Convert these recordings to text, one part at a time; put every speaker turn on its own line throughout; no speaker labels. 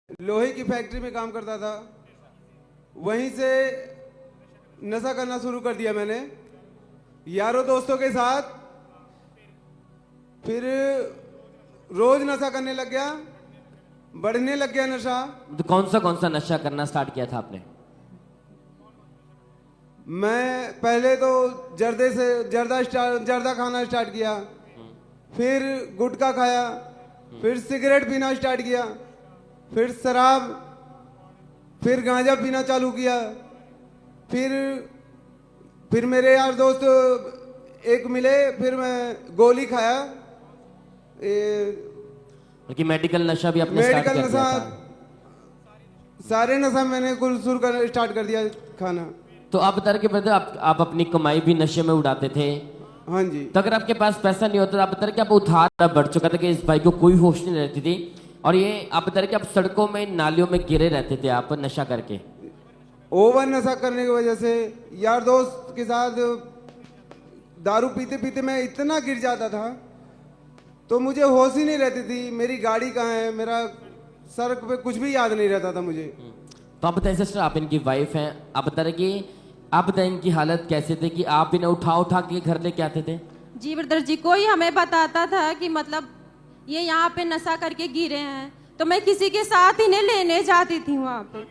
लोहे की फैक्ट्री में काम करता था। वहीं से नशा करना शुरू कर दिया मैंने यारों दोस्तों के साथ। फिर रोज नशा करने लग गया, बढ़ने लग गया नशा।
तो कौन सा नशा करना स्टार्ट किया था आपने?
मैं पहले तो जर्दा खाना स्टार्ट किया, फिर गुटखा खाया, फिर सिगरेट पीना स्टार्ट किया, फिर शराब, फिर गांजा पीना चालू किया। फिर मेरे यार दोस्त एक मिले, फिर मैं गोली खाया।
कि मेडिकल नशा भी आपने स्टार्ट कर
मेडिकल
दिया
नशा,
था।
सारे नशा मैंने कुल शुरू कर स्टार्ट कर दिया खाना।
तो आप बता रहे कि मतलब आप अपनी कमाई भी नशे में उड़ाते थे।
हाँ जी।
तो अगर आपके पास पैसा नहीं होता तो आप बता रहे कि आप उधार बढ़ चुका था कि इस भाई को कोई होश नहीं रहती थी, और ये आप बता रहे कि आप सड़कों में नालियों में गिरे रहते थे आप नशा करके।
ओवर नशा करने की वजह से यार दोस्त के साथ दारू पीते पीते मैं इतना गिर जाता था तो मुझे होश ही नहीं रहती थी। मेरी गाड़ी कहाँ है, मेरा सड़क पे कुछ भी याद नहीं रहता था मुझे।
तो आप बताइए सिस्टर, आप इनकी वाइफ हैं, आप बता रहे कि आप बताएं इनकी हालत कैसे थे कि आप इन्हें उठा के घर लेके आते थे?
जी ब्रदर जी, कोई हमें बताता था कि मतलब ये यहाँ पे नशा करके गिरे हैं, तो मैं किसी के साथ इन्हें लेने जाती थी वहाँ पे।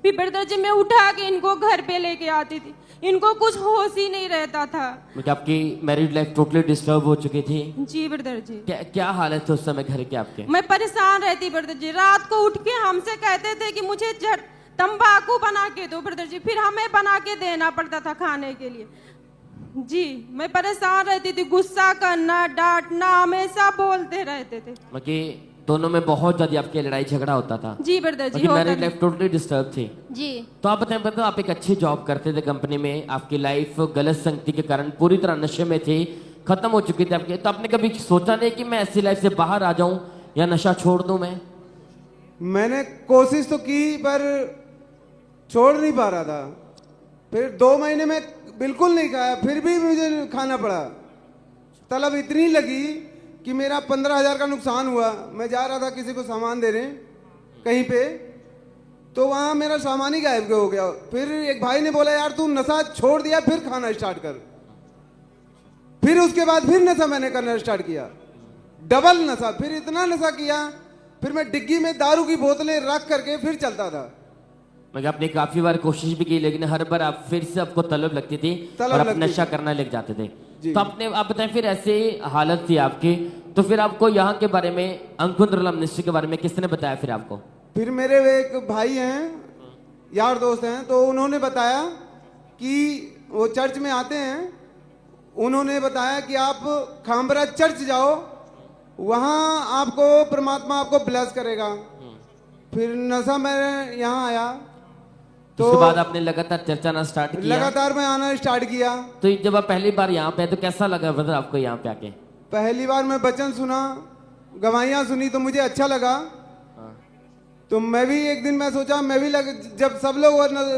फिर ब्रदर जी मैं उठा के इनको घर पे लेके आती थी, इनको कुछ होश ही नहीं रहता था।
मतलब आपकी मैरिड लाइफ टोटली डिस्टर्ब हो चुकी थी?
जी ब्रदर जी।
क्या हालत थे उस समय घर के आपके?
मैं परेशान रहती ब्रदर जी, रात को उठ के हमसे कहते थे कि मुझे तंबाकू बना के दो ब्रदर जी, फिर हमें बना के देना पड़ता था खाने के लिए। जी मैं परेशान रहती थी, गुस्सा करना, डांटना, हमेशा बोलते रहते थे।
मतलब दोनों में बहुत ज्यादा आपकी लड़ाई झगड़ा होता था?
जी ब्रदर जी।
मैरिड लाइफ टोटली डिस्टर्ब थी
जी।
तो आप बताएं, मतलब आप एक अच्छी जॉब करते थे कंपनी में, आपकी लाइफ गलत संगति के कारण पूरी तरह नशे में थी, खत्म हो चुकी थी आपकी, तो आपने कभी सोचा नहीं कि मैं ऐसी लाइफ से बाहर आ जाऊं या नशा छोड़ दूं?
मैंने कोशिश तो की पर छोड़ नहीं पा रहा था। फिर 2 महीने में बिल्कुल नहीं खाया, फिर भी मुझे खाना पड़ा। तलब इतनी लगी कि मेरा 15,000 का नुकसान हुआ। मैं जा रहा था किसी को सामान देने कहीं पे, तो वहाँ मेरा सामान ही गायब हो गया। फिर एक भाई ने बोला यार तू नशा छोड़ दिया, फिर खाना स्टार्ट कर। फिर उसके बाद फिर नशा मैंने करना स्टार्ट किया, डबल नशा। फिर इतना नशा किया, फिर मैं डिग्गी में दारू की बोतलें रख करके फिर चलता था।
मगर आपने काफी बार कोशिश भी की, लेकिन हर बार आप फिर से आपको तलब लगती थी और आप नशा करना लग जाते थे। तो आप बताएं, फिर ऐसे हालत थी आपकी, तो फिर आपको यहाँ के बारे में, अंकुर मिनिस्ट्री के बारे में किसने बताया फिर आपको?
फिर मेरे एक भाई हैं, यार दोस्त हैं, तो उन्होंने बताया कि वो चर्च में आते हैं। उन्होंने बताया कि आप खामबरा चर्च जाओ, वहाँ आपको परमात्मा आपको ब्लेस करेगा। फिर नशा मैं यहाँ आया तो
उसके बाद आपने लगातार चर्च आना स्टार्ट किया?
लगातार मैं आना स्टार्ट किया।
तो जब आप पहली बार यहाँ पे आए तो कैसा लगा ब्रदर आपको यहाँ पे आके?
पहली बार मैं वचन सुना, गवाहियाँ सुनी तो मुझे अच्छा लगा। तो मैं भी एक दिन मैं सोचा मैं भी जब सब लोग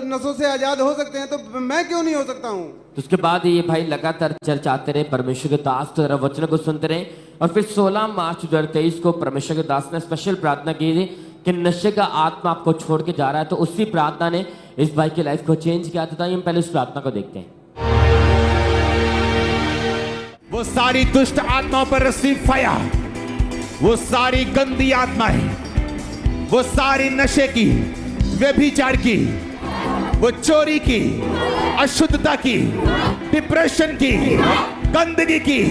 नशों से आजाद हो सकते हैं तो मैं क्यों नहीं हो सकता हूँ।
तो उसके बाद ये भाई लगातार चर्च आते रहे, परमेश्वर के दास तो वचन को सुनते रहे, और फिर 16 मार्च 2023 को परमेश्वर के दास ने स्पेशल प्रार्थना की थी कि नशे का आत्मा आपको छोड़ के जा रहा है। तो उसी प्रार्थना ने इस भाई की लाइफ को चेंज किया था। हम पहले उस प्रार्थना को देखते हैं।
वो सारी दुष्ट आत्माओं पर रिसीव फायर, वो सारी गंदी आत्माएं, वो सारी नशे की, व्यभिचार की, वो चोरी की, अशुद्धता की, डिप्रेशन की, गंदगी की,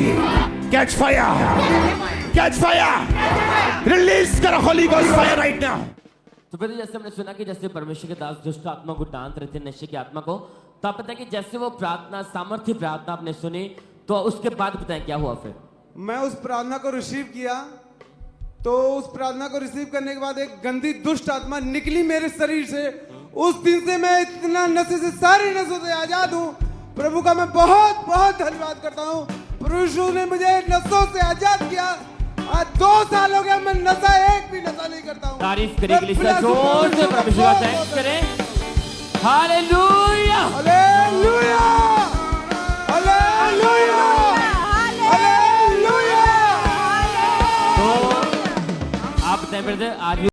catch fire, catch fire, release कर holy ghost fire right now.
तो फिर जैसे हमने सुना कि जैसे परमेश्वर के दास दुष्ट आत्मा को डांट रहे थे, नशे की आत्मा को, तो आप बताएं कि जैसे वो प्रार्थना, सामर्थ्य प्रार्थना आपने सुनी, तो उसके बाद बताएं क्या हुआ फिर?
मैं उस प्रार्थना को रिसीव किया, तो उस प्रार्थना को रिसीव करने के बाद एक गंदी दुष्ट आत्मा निकली मेरे शरीर से। उस दिन से मैं इतना नशे से, सारे नशों से आजाद हूँ। प्रभु का मैं बहुत बहुत धन्यवाद करता हूँ। प्रभु ने मुझे नशों से आजाद किया। आज 2 साल हो गया मैं नशा, एक भी नशा नहीं करता हूँ।
तारीफ करें के लिए जोर से परमेश्वर का थैंक्स करें। Hallelujah,
hallelujah, hallelujah, hallelujah.
तो आप बताएं ब्रदर, आज